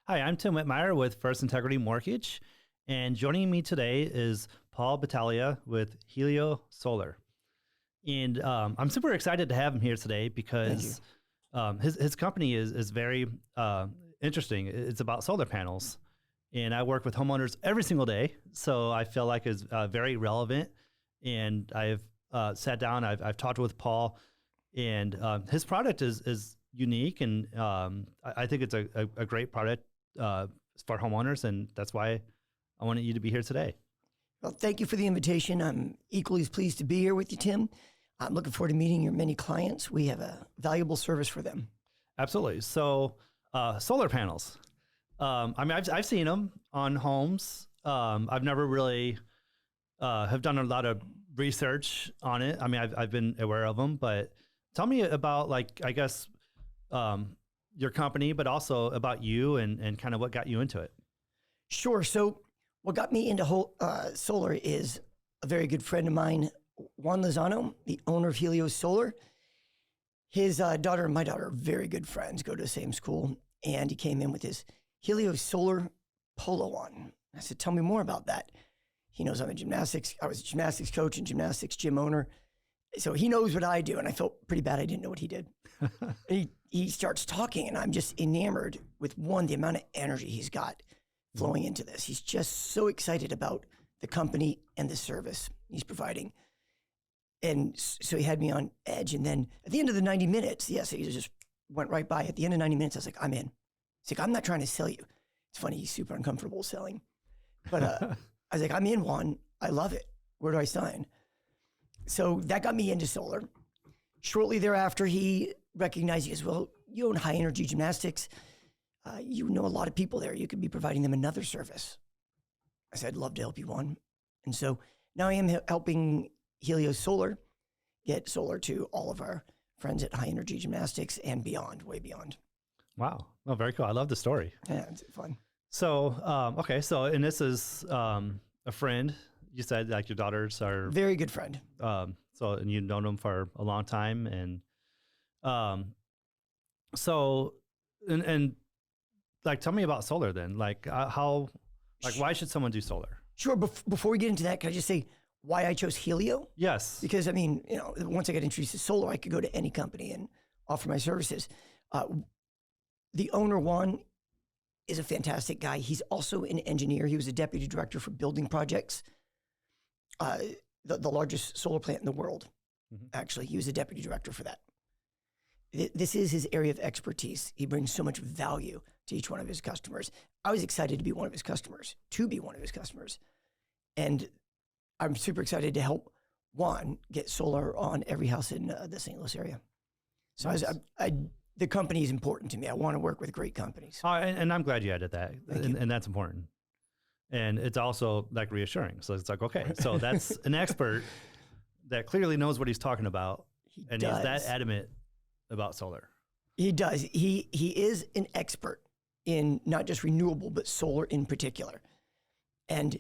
Hi, I'm Tim Whitmire with First Integrity Mortgage, and joining me today is Paul Battaglia with Helio Solar. And I'm super excited to have him here today because his company is very interesting. It's about solar panels, and I work with homeowners every single day, so I feel like it's very relevant. And I've sat down, I've talked with Paul, and his product is unique, and I think it's a great product for homeowners, and that's why I wanted you to be here today. Well, thank you for the invitation. I'm equally as pleased to be here with you, Tim. I'm looking forward to meeting your many clients. We have a valuable service for them. Absolutely. So, solar panels. I mean, I've seen them on homes. I've never really have done a lot of research on it. I mean, I've been aware of them, but tell me about, like, I guess, your company, but also about you and kind of what got you into it. Sure. So what got me into solar is a very good friend of mine, Juan Lozano, the owner of Helio Solar. His daughter and my daughter are very good friends, go to the same school, and he came in with his Helio Solar polo on. I said, tell me more about that. He knows I was a gymnastics coach and gymnastics gym owner. So he knows what I do, and I felt pretty bad I didn't know what he did. He starts talking, and I'm just enamored with, one, the amount of energy he's got flowing into this. He's just so excited about the company and the service he's providing. And so he had me on edge. And then at the end of the 90 minutes, yes, he just went right by. At the end of 90 minutes, I was like, I'm in. He's like, I'm not trying to sell you. It's funny, he's super uncomfortable selling. But I was like, I'm in, Juan. I love it. Where do I sign? So that got me into solar. Shortly thereafter, he recognized, he goes, well, you own high energy gymnastics. You know a lot of people there. You could be providing them another service. I said, I'd love to help you, Juan. And so now I am helping Helio Solar get solar to all of our friends at High Energy Gymnastics and beyond, way beyond. Wow. Oh, very cool. I love the story. Yeah, it's fun. So, okay. So, and this is a friend. You said like your daughters are very good friend. So, and you've known them for a long time, and so, and like, tell me about solar then. Like, how, like, why should someone do solar? Sure. Before we get into that, can I just say why I chose Helio? Yes. Because I mean, you know, once I got introduced to solar, I could go to any company and offer my services. The owner, Juan, is a fantastic guy. He's also an engineer. He was a deputy director for building projects. The largest solar plant in the world, actually. He was a deputy director for that. This is his area of expertise. He brings so much value to each one of his customers. I was excited to be one of his customers, And I'm super excited to help Juan get solar on every house in the St. Louis area. So nice. The company is important to me. I want to work with great companies. And I'm glad you added that. And that's important. And it's also like reassuring. So it's like, okay, so that's an expert that clearly knows what he's talking about. He's that adamant about solar. He does. He is an expert in not just renewable, but solar in particular. And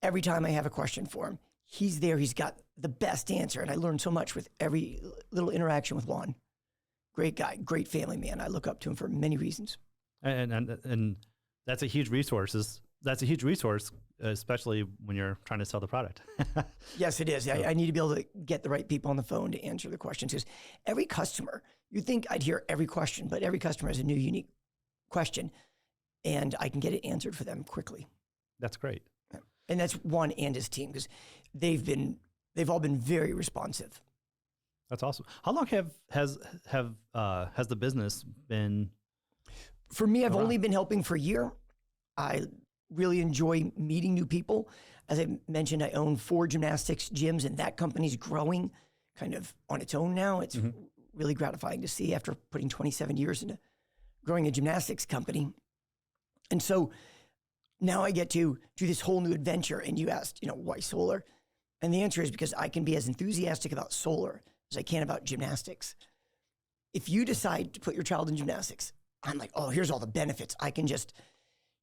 every time I have a question for him, he's there. He's got the best answer. And I learn so much with every little interaction with Juan. Great guy, great family man. I look up to him for many reasons. And that's a huge resource. That's a huge resource, especially when you're trying to sell the product. Yes, it is. I need to be able to get the right people on the phone to answer the questions. Because every customer, you'd think I'd hear every question, but every customer has a new, unique question, and I can get it answered for them quickly. That's great. And that's Juan and his team, because they've all been very responsive. That's awesome. How long has the business been? For me, I've only been helping for a year. I really enjoy meeting new people. As I mentioned, I own 4 gymnastics gyms, and that company's growing kind of on its own now. It's really gratifying to see after putting 27 years into growing a gymnastics company. And so now I get to do this whole new adventure. And you asked, why solar? And the answer is because I can be as enthusiastic about solar as I can about gymnastics. If you decide to put your child in gymnastics, I'm like, oh, here's all the benefits. I can just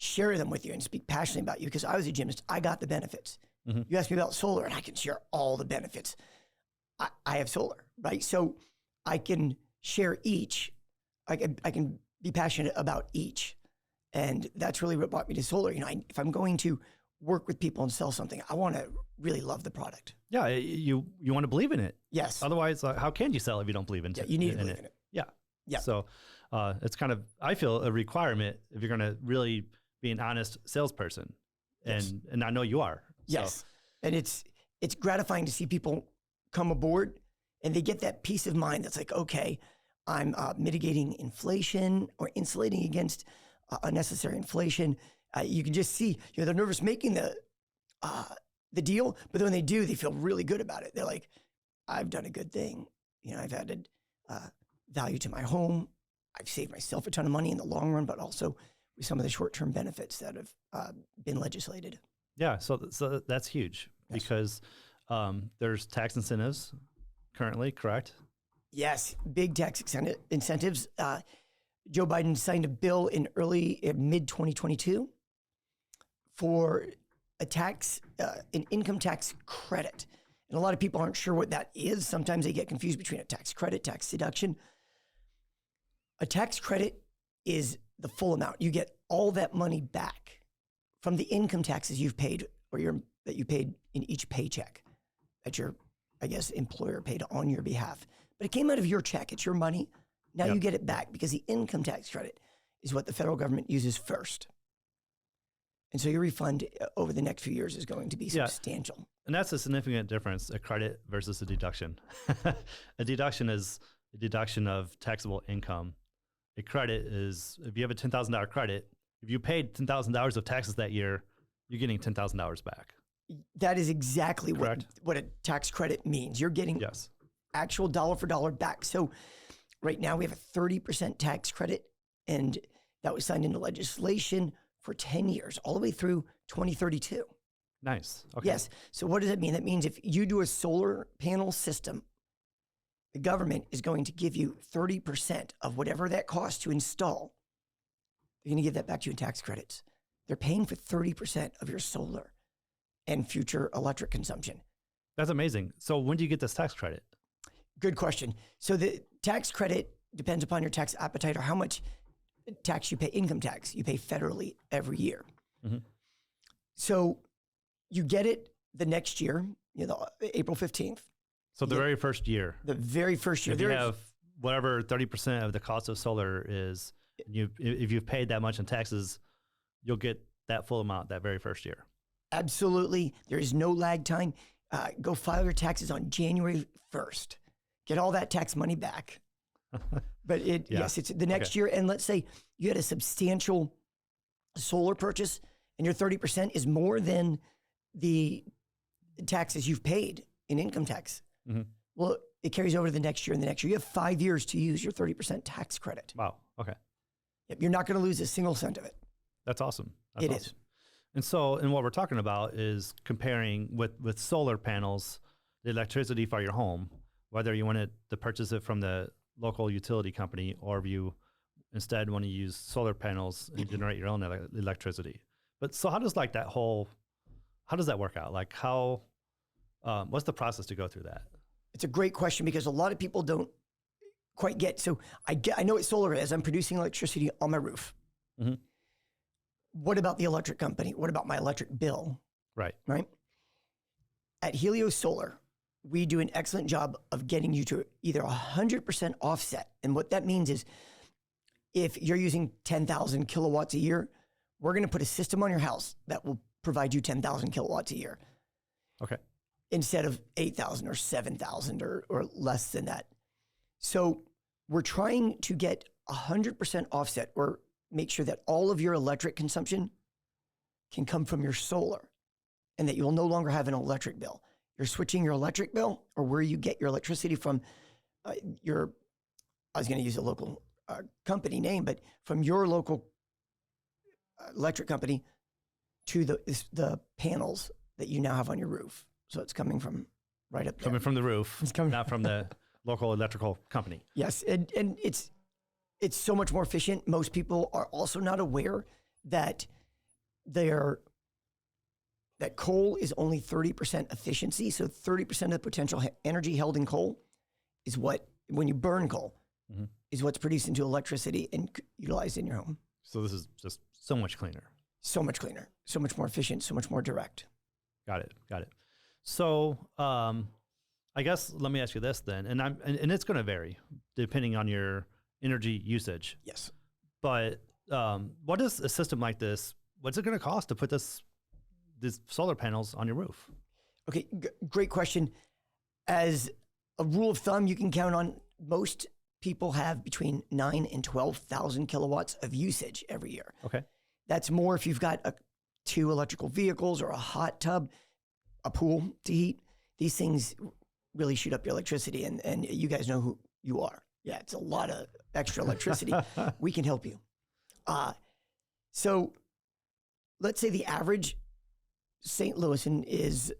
share them with you and speak passionately about you, because I was a gymnast. I got the benefits. You asked me about solar, and I can share all the benefits. I have solar, right? So I can share each. I can be passionate about each. And that's really what brought me to solar. You know, if I'm going to work with people and sell something, I want to really love the product. Yeah, you want to believe in it. Yes. Otherwise, how can you sell if you don't believe in it? You need to believe in it. Yeah. Yeah. So it's kind of, I feel, a requirement if you're going to really be an honest salesperson. Yes. And I know you are. Yes. So. And it's gratifying to see people come aboard and they get that peace of mind that's like, okay, I'm mitigating inflation or insulating against unnecessary inflation. You can just see, you know, they're nervous making the deal, but then when they do, they feel really good about it. They're like, I've done a good thing. You know, I've added value to my home. I've saved myself a ton of money in the long run, but also with some of the short-term benefits that have been legislated. Yeah, so that's huge because there's tax incentives currently, correct? Yes, big tax incentives. Joe Biden signed a bill in mid-2022 for an income tax credit. And a lot of people aren't sure what that is. Sometimes they get confused between a tax credit, tax deduction. A tax credit is the full amount. You get all that money back from the income taxes you've paid that you paid in each paycheck that your, I guess, employer paid on your behalf. But it came out of your check. It's your money. Now you get it back because the income tax credit is what the federal government uses first. And so your refund over the next few years is going to be substantial. And that's a significant difference, a credit versus a deduction. A deduction is a deduction of taxable income. A credit is, if you have a $10,000 credit, if you paid $10,000 of taxes that year, you're getting $10,000 back. That is exactly what a tax credit means. You're getting actual dollar for dollar back. So right now we have a 30% tax credit, and that was signed into legislation for 10 years, all the way through 2032. Nice. Okay. Yes. So what does that mean? That means if you do a solar panel system, the government is going to give you 30% of whatever that costs to install. They're going to give that back to you in tax credits. They're paying for 30% of your solar and future electric consumption. That's amazing. So when do you get this tax credit? Good question. So the tax credit depends upon your tax appetite or how much tax you pay, income tax you pay federally every year. Mm-hmm. So you get it the next year, you know, April 15th. So the very first year. The very first year. If you have whatever 30% of the cost of solar is, if you've paid that much in taxes, you'll get that full amount that very first year. Absolutely. There is no lag time. Go file your taxes on January 1st. Get all that tax money back. But yes, it's the next year. And let's say you had a substantial solar purchase and your 30% is more than the taxes you've paid in income tax. Mm-hmm. Well, it carries over to the next year and the next year. You have 5 years to use your 30% tax credit. Wow. Okay. Yep, you're not going to lose a single cent of it. That's awesome. It is. And so, and what we're talking about is comparing with solar panels, the electricity for your home, whether you wanted to purchase it from the local utility company or if you instead want to use solar panels and generate your own electricity. But so how does how does that work out? Like what's the process to go through that? It's a great question because a lot of people don't quite get. So I know what solar is. I'm producing electricity on my roof. Mm-hmm. What about the electric company? What about my electric bill? Right. At Helio Solar, we do an excellent job of getting you to either 100% offset. And what that means is if you're using 10,000 kilowatts a year, we're going to put a system on your house that will provide you 10,000 kilowatts a year. Okay. Instead of 8,000 or 7,000 or less than that. So we're trying to get 100% offset or make sure that all of your electric consumption can come from your solar and that you will no longer have an electric bill. You're switching your electric bill or where you get your electricity from I was going to use a local company name, but from your local electric company to the panels that you now have on your roof. So it's coming from right up there. Coming from the roof, not from the local electrical company. Yes, and it's so much more efficient. Most people are also not aware that that coal is only 30% efficiency. So 30% of the potential energy held in coal is when you burn coal, mm-hmm. is what's produced into electricity and utilized in your home. So this is just so much cleaner. So much cleaner, so much more efficient, so much more direct. Got it. Got it. So I guess let me ask you this then, and it's going to vary depending on your energy usage. Yes. But what is a system like this? What's it going to cost to put these solar panels on your roof? Okay, great question. As a rule of thumb, you can count on most people have between 9 and 12,000 kilowatts of usage every year. Okay. That's more if you've got 2 electrical vehicles or a hot tub, a pool to heat. These things really shoot up your electricity, and you guys know who you are. Yeah, it's a lot of extra electricity. We can help you. So let's say the average St. Louisan is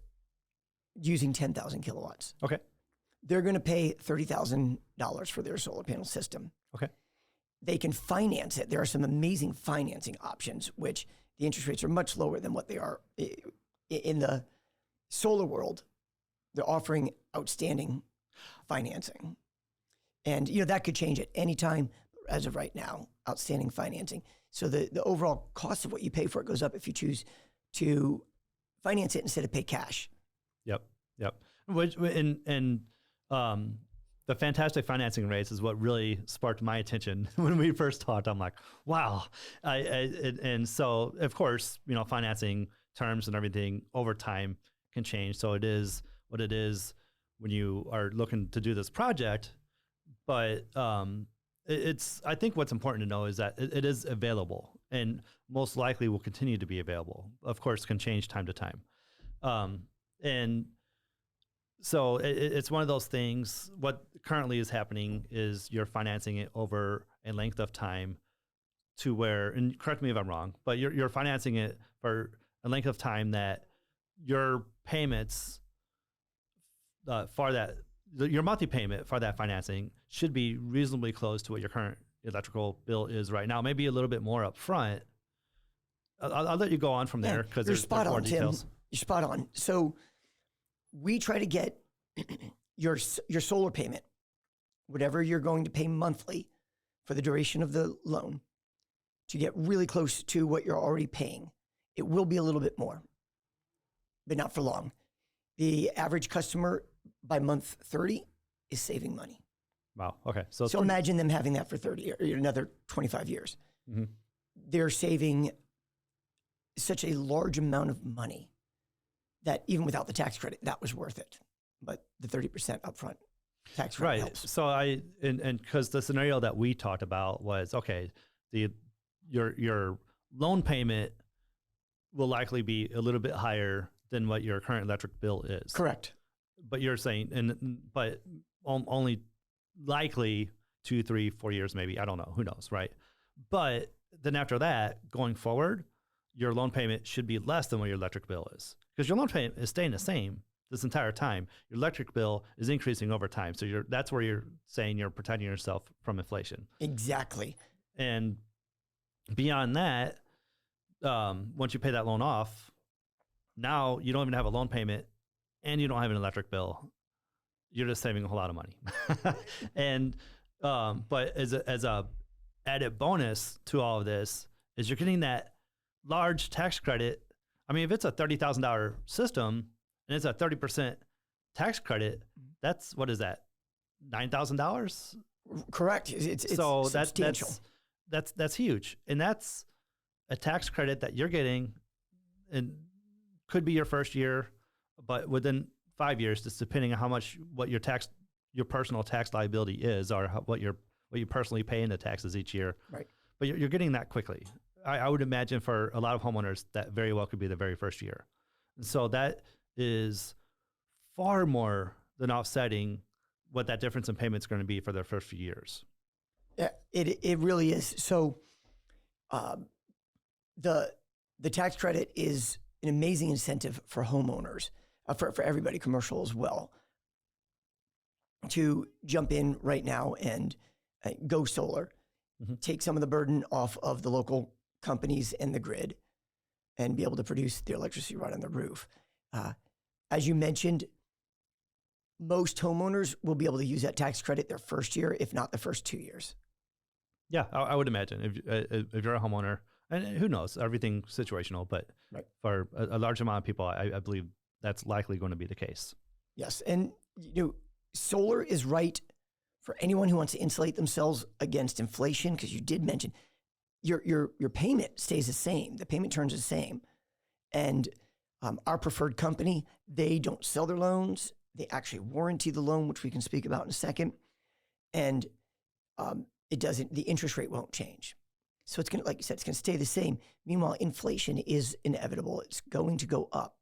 using 10,000 kilowatts. Okay. They're going to pay $30,000 for their solar panel system. Okay. They can finance it. There are some amazing financing options, which the interest rates are much lower than what they are in the solar world. They're offering outstanding financing. And, that could change at any time. As of right now, outstanding financing. So the overall cost of what you pay for it goes up if you choose to finance it instead of pay cash. Yep. The fantastic financing rates is what really sparked my attention when we first talked. I'm like, wow. And so, of course, financing terms and everything over time can change. So it is what it is when you are looking to do this project. But I think what's important to know is that it is available and most likely will continue to be available. Of course, can change time to time. And so it's one of those things. What currently is happening is you're financing it over a length of time to where, and correct me if I'm wrong, but you're financing it for a length of time that your payments your monthly payment for that financing should be reasonably close to what your current electrical bill is right now, maybe a little bit more up front. I'll let you go on from there because there's more details. Tim. You're spot on. So we try to get your solar payment, whatever you're going to pay monthly for the duration of the loan, to get really close to what you're already paying. It will be a little bit more, but not for long. The average customer by month 30 is saving money. Wow. Okay. So imagine them having that for 30 or another 25 years. Mm-hmm. They're saving such a large amount of money that even without the tax credit, that was worth it. But the 30% upfront tax credit helps. So and because the scenario that we talked about was, okay, your loan payment will likely be a little bit higher than what your current electric bill is. Correct. But you're saying, but only likely 2, 3, 4 years, maybe. I don't know. Who knows, right? But then after that, going forward, your loan payment should be less than what your electric bill is, because your loan payment is staying the same this entire time. Your electric bill is increasing over time. So that's where you're saying you're protecting yourself from inflation. Exactly. And beyond that, once you pay that loan off, now you don't even have a loan payment and you don't have an electric bill. You're just saving a whole lot of money. And but as a added bonus to all of this is you're getting that large tax credit. I mean, if it's a $30,000 system and it's a 30% tax credit, that's, what is that, $9,000? Correct. It's so substantial. That's huge, and that's a tax credit that you're getting, and could be your first year, but within 5 years, just depending on what your personal tax liability is, or what you personally pay into taxes each year. Right. But you're getting that quickly. I would imagine for a lot of homeowners that very well could be the very first year. And so that is far more than offsetting what that difference in payment is going to be for their first few years. Yeah, it really is. So the tax credit is an amazing incentive for homeowners, for everybody, commercial as well, to jump in right now and go solar, take some of the burden off of the local companies and the grid, and be able to produce the electricity right on the roof. As you mentioned, most homeowners will be able to use that tax credit their first year, if not the first 2 years. Yeah, I would imagine if you're a homeowner, and who knows, everything situational, but Right. for a large amount of people, I believe that's likely going to be the case. Yes, and solar is right for anyone who wants to insulate themselves against inflation, because you did mention your payment stays the same. The payment turns the same. And our preferred company, they don't sell their loans. They actually warranty the loan, which we can speak about in a second. And the interest rate won't change. So it's going to, like you said, it's going to stay the same. Meanwhile, inflation is inevitable. It's going to go up.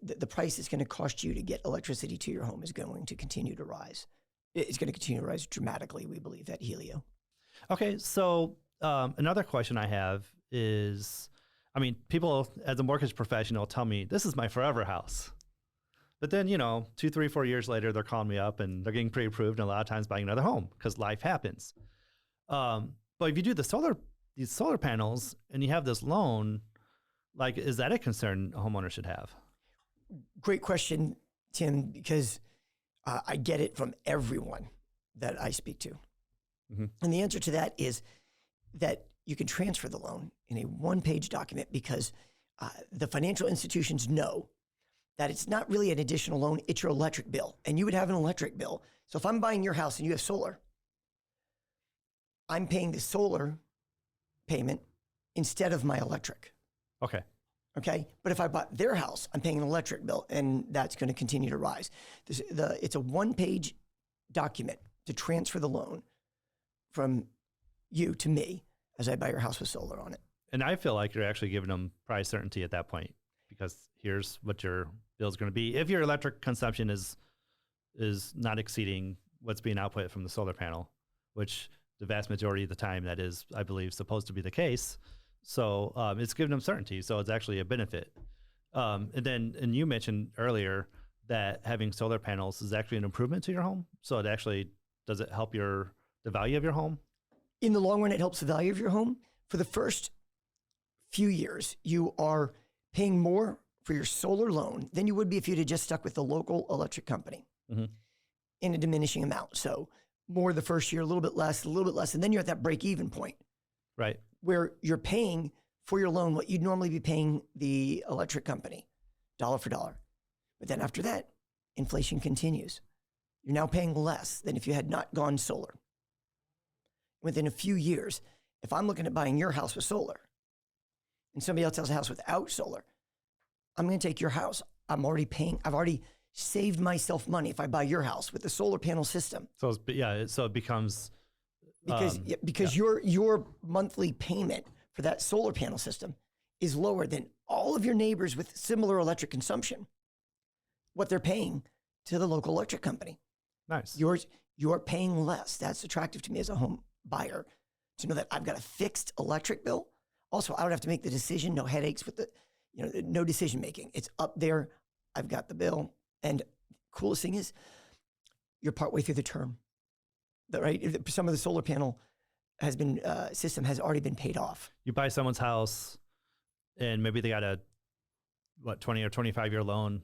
The price it's going to cost you to get electricity to your home is going to continue to rise. It's going to continue to rise dramatically, we believe, at Helio. Okay, so another question I have is, I mean, people as a mortgage professional tell me this is my forever house. But then, 2, 3, 4 years later, they're calling me up and they're getting pre-approved and a lot of times buying another home because life happens. But if you do these solar panels and you have this loan, like, is that a concern a homeowner should have? Great question, Tim, because I get it from everyone that I speak to. Mm-hmm. And the answer to that is that you can transfer the loan in a one-page document because the financial institutions know that it's not really an additional loan, it's your electric bill. And you would have an electric bill. So if I'm buying your house and you have solar, I'm paying the solar payment instead of my electric. Okay. Okay. But if I bought their house, I'm paying an electric bill, and that's going to continue to rise. It's a one-page document to transfer the loan from you to me as I buy your house with solar on it. And I feel like you're actually giving them price certainty at that point, because here's what your bill is going to be. If your electric consumption is not exceeding what's being output from the solar panel, which the vast majority of the time that is, I believe, supposed to be the case. So it's giving them certainty. So it's actually a benefit. And you mentioned earlier that having solar panels is actually an improvement to your home. So does it help the value of your home? In the long run, it helps the value of your home. For the first few years, you are paying more for your solar loan than you would be if you'd have just stuck with the local electric company in a diminishing amount. So more the first year, a little bit less, and then you're at that break-even point. Right. Where you're paying for your loan what you'd normally be paying the electric company, dollar for dollar. But then after that, inflation continues. You're now paying less than if you had not gone solar. Within a few years, if I'm looking at buying your house with solar and somebody else has a house without solar, I'm going to take your house. I've already saved myself money if I buy your house with the solar panel system. So it becomes because your monthly payment for that solar panel system is lower than all of your neighbors with similar electric consumption, what they're paying to the local electric company. Nice. You're paying less. That's attractive to me as a home buyer, to know that I've got a fixed electric bill. Also, I don't have to make the decision, no headaches with no decision making. It's up there. I've got the bill. And coolest thing is you're partway through the term. Right? Some of the solar panel system has already been paid off. You buy someone's house and maybe they got a 20 or 25-year loan.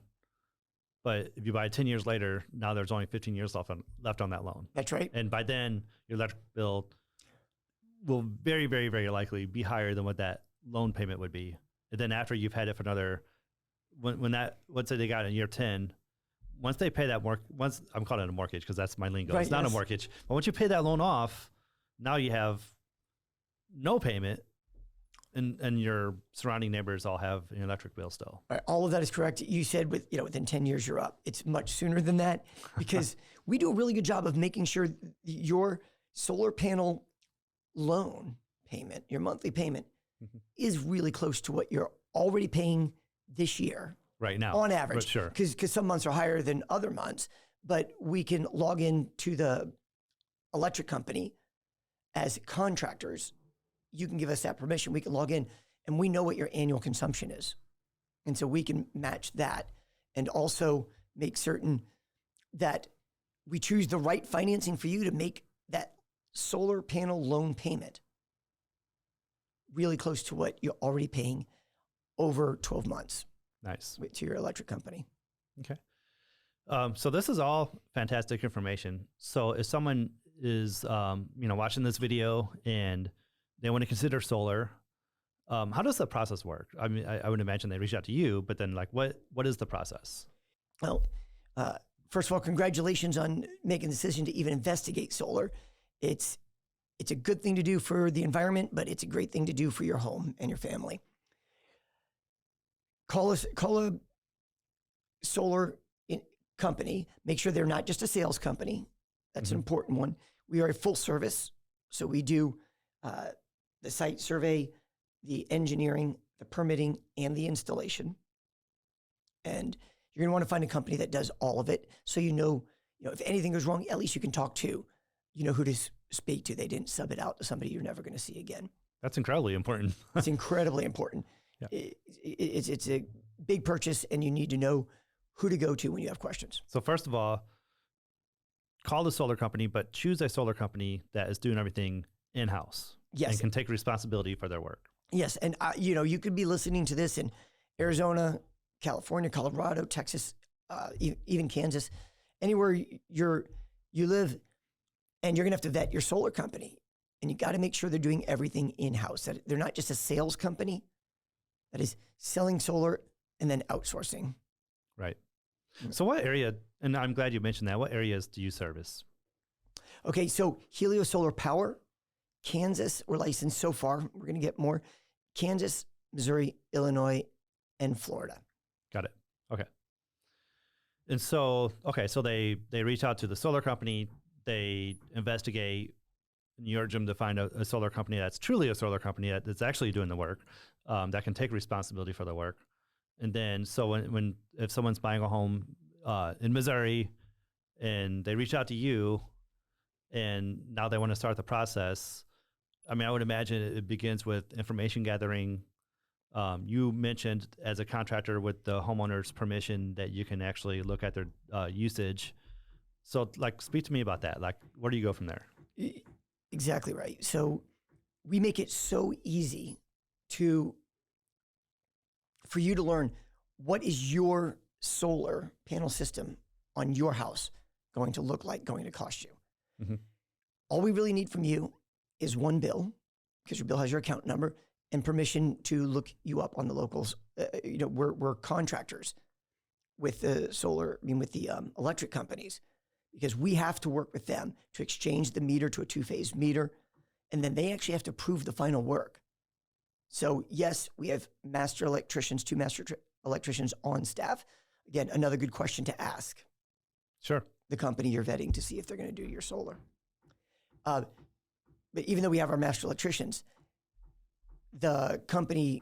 But if you buy 10 years later, now there's only 15 years left on that loan. That's right. And by then, your electric bill will very, very, very likely be higher than what that loan payment would be. And then after you've had it for another, let's say they got it in year 10, once they pay that I'm calling it a mortgage because that's my lingo. Right, it's not a mortgage. But once you pay that loan off, now you have no payment. And your surrounding neighbors all have an electric bill still. All of that is correct. You said within 10 years you're up. It's much sooner than that because we do a really good job of making sure your solar panel loan payment, your monthly payment, is really close to what you're already paying this year. Right now. On average. Sure. Because some months are higher than other months, but we can log in to the electric company as contractors. You can give us that permission. We can log in and we know what your annual consumption is. And so we can match that and also make certain that we choose the right financing for you to make that solar panel loan payment really close to what you're already paying over 12 months. Nice. To your electric company. Okay. So this is all fantastic information. So if someone is, watching this video and they want to consider solar, how does the process work? I mean, I would imagine they reach out to you, but then like, what is the process? Well, first of all, congratulations on making the decision to even investigate solar. It's a good thing to do for the environment, but it's a great thing to do for your home and your family. Call a solar company. Make sure they're not just a sales company. That's an important one. We are a full service. So we do the site survey, the engineering, the permitting, and the installation. And you're going to want to find a company that does all of it. So you know, if anything goes wrong, at least you can talk to, who to speak to. They didn't sub it out to somebody you're never going to see again. That's incredibly important. It's incredibly important. Yeah. It's a big purchase, and you need to know who to go to when you have questions. So first of all, call the solar company, but choose a solar company that is doing everything in-house. Yes. And can take responsibility for their work. Yes. And, you could be listening to this in Arizona, California, Colorado, Texas, even Kansas, anywhere you live, and you're going to have to vet your solar company. And you got to make sure they're doing everything in-house, that they're not just a sales company that is selling solar and then outsourcing. Right. So what area, and I'm glad you mentioned that, what areas do you service? Okay, so Helio Solar Power, Kansas, we're licensed so far. We're going to get more. Kansas, Missouri, Illinois, and Florida. Got it. Okay. And so, so they reach out to the solar company, they investigate, and you urge them to find a solar company that's truly a solar company that's actually doing the work, that can take responsibility for the work. And then, so if someone's buying a home in Missouri and they reach out to you and now they want to start the process, I mean, I would imagine it begins with information gathering. You mentioned as a contractor with the homeowner's permission that you can actually look at their usage. So like, speak to me about that. Like, where do you go from there? Exactly right. So we make it so easy for you to learn what is your solar panel system on your house going to look like, going to cost you. Mm-hmm. All we really need from you is one bill, because your bill has your account number, and permission to look you up on the locals. We're contractors with the electric companies, because we have to work with them to exchange the meter to a two-phase meter, and then they actually have to prove the final work. So yes, we have two master electricians on staff. Again, another good question to ask. Sure. The company you're vetting to see if they're going to do your solar. But even though we have our master electricians, the company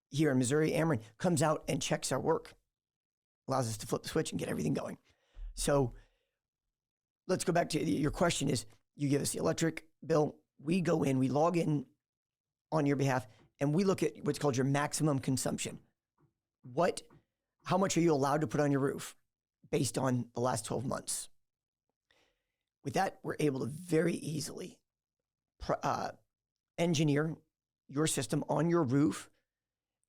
here in Missouri, Ameren, comes out and checks our work, allows us to flip the switch and get everything going. So let's go back to your question is, you give us the electric bill, we go in, we log in on your behalf, and we look at what's called your maximum consumption. How much are you allowed to put on your roof based on the last 12 months? With that, we're able to very easily engineer your system on your roof.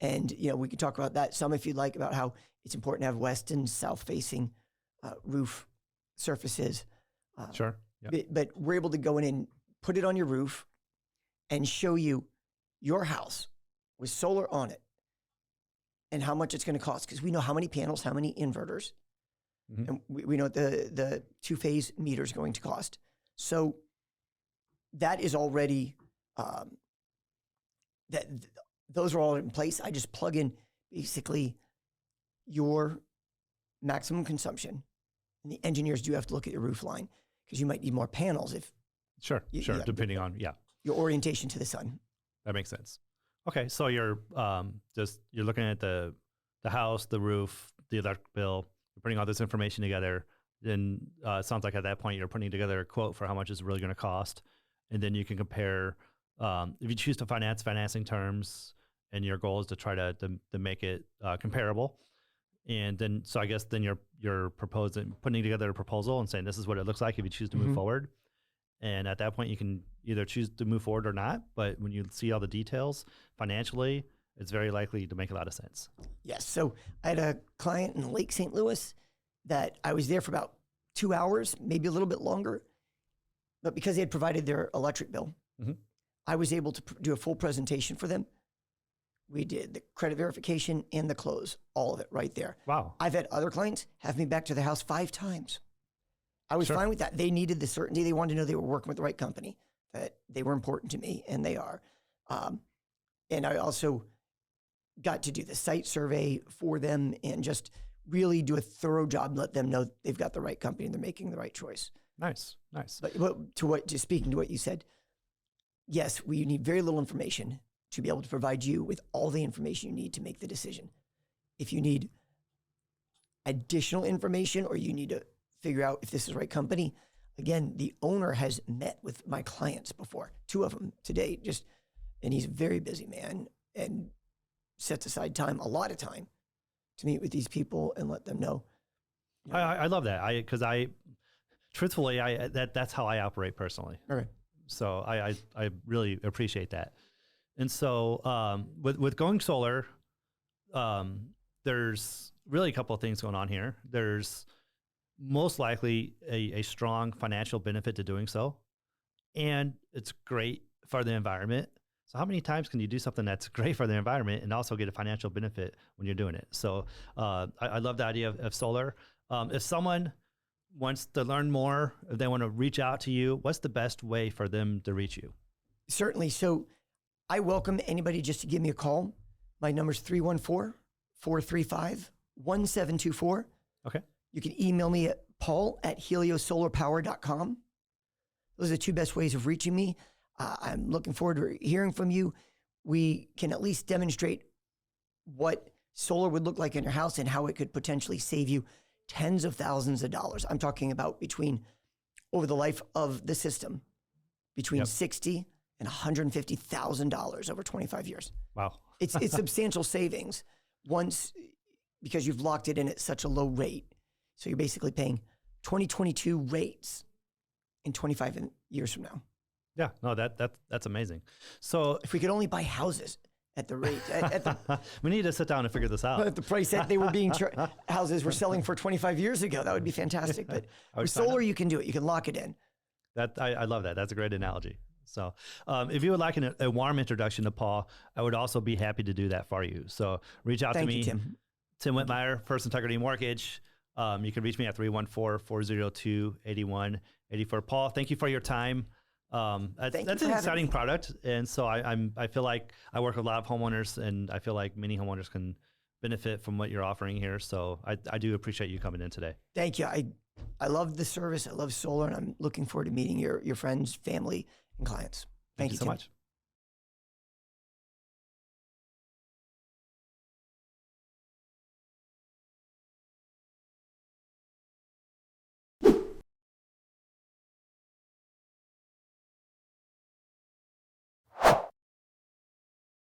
And, we can talk about that some if you'd like, about how it's important to have west and south facing roof surfaces. Sure. Yep. But we're able to go in and put it on your roof and show you your house with solar on it and how much it's going to cost, because we know how many panels, how many inverters, and we know what the two-phase meter is going to cost. So that is already, those are all in place. I just plug in basically your maximum consumption, and the engineers do have to look at your roof line, because you might need more panels if depending on your orientation to the sun. That makes sense. Okay, so you're looking at the house, the roof, the electric bill. You're putting all this information together. Then it sounds like at that point you're putting together a quote for how much it's really going to cost, and then you can compare. If you choose to financing terms, and your goal is to try to make it comparable, and then so I guess then you're putting together a proposal and saying this is what it looks like if you choose to move forward. And at that point, you can either choose to move forward or not. But when you see all the details financially, it's very likely to make a lot of sense. Yes. So I had a client in Lake St. Louis that I was there for about 2 hours, maybe a little bit longer. But because they had provided their electric bill, I was able to do a full presentation for them. We did the credit verification and the close, all of it right there. Wow. I've had other clients have me back to their house 5 times. I was fine with that. They needed the certainty. They wanted to know they were working with the right company, that they were important to me, and they are. And I also got to do the site survey for them and just really do a thorough job and let them know they've got the right company and they're making the right choice. Nice. But speaking to what you said, yes, we need very little information to be able to provide you with all the information you need to make the decision. If you need additional information or you need to figure out if this is the right company, again, the owner has met with my clients before, 2 of them today, and he's a very busy man and sets aside time, a lot of time, to meet with these people and let them know. I love that. Truthfully, that's how I operate personally. Okay. So I really appreciate that. And so with going solar, there's really a couple of things going on here. There's most likely a strong financial benefit to doing so, and it's great for the environment. So how many times can you do something that's great for the environment and also get a financial benefit when you're doing it? So I love the idea of solar. If someone wants to learn more, if they want to reach out to you, what's the best way for them to reach you? Certainly. So I welcome anybody just to give me a call. My number's 314-435-1724. Okay. You can email me at paul@heliosolarpower.com. Those are the 2 best ways of reaching me. I'm looking forward to hearing from you. We can at least demonstrate what solar would look like in your house and how it could potentially save you tens of thousands of dollars. I'm talking about over the life of the system, between $60,000 and $150,000 over 25 years. Wow. It's substantial savings because you've locked it in at such a low rate. So you're basically paying 2022 rates in 25 years from now. Yeah, no, that's amazing. So if we could only buy houses at the rate, we need to sit down and figure this out. At the price that they were houses were selling for 25 years ago, that would be fantastic. But with solar, you can do it. You can lock it in. I love that. That's a great analogy. So if you would like a warm introduction to Paul, I would also be happy to do that for you. So reach out to me. Thank you, Tim Whitmire, First Integrity Mortgage. You can reach me at 314-402-8184. Paul, thank you for your time. That's an exciting product. And so I feel like I work with a lot of homeowners, and I feel like many homeowners can benefit from what you're offering here. So I do appreciate you coming in today. Thank you. I love the service. I love solar, and I'm looking forward to meeting your friends, family, and clients. Thank you so much.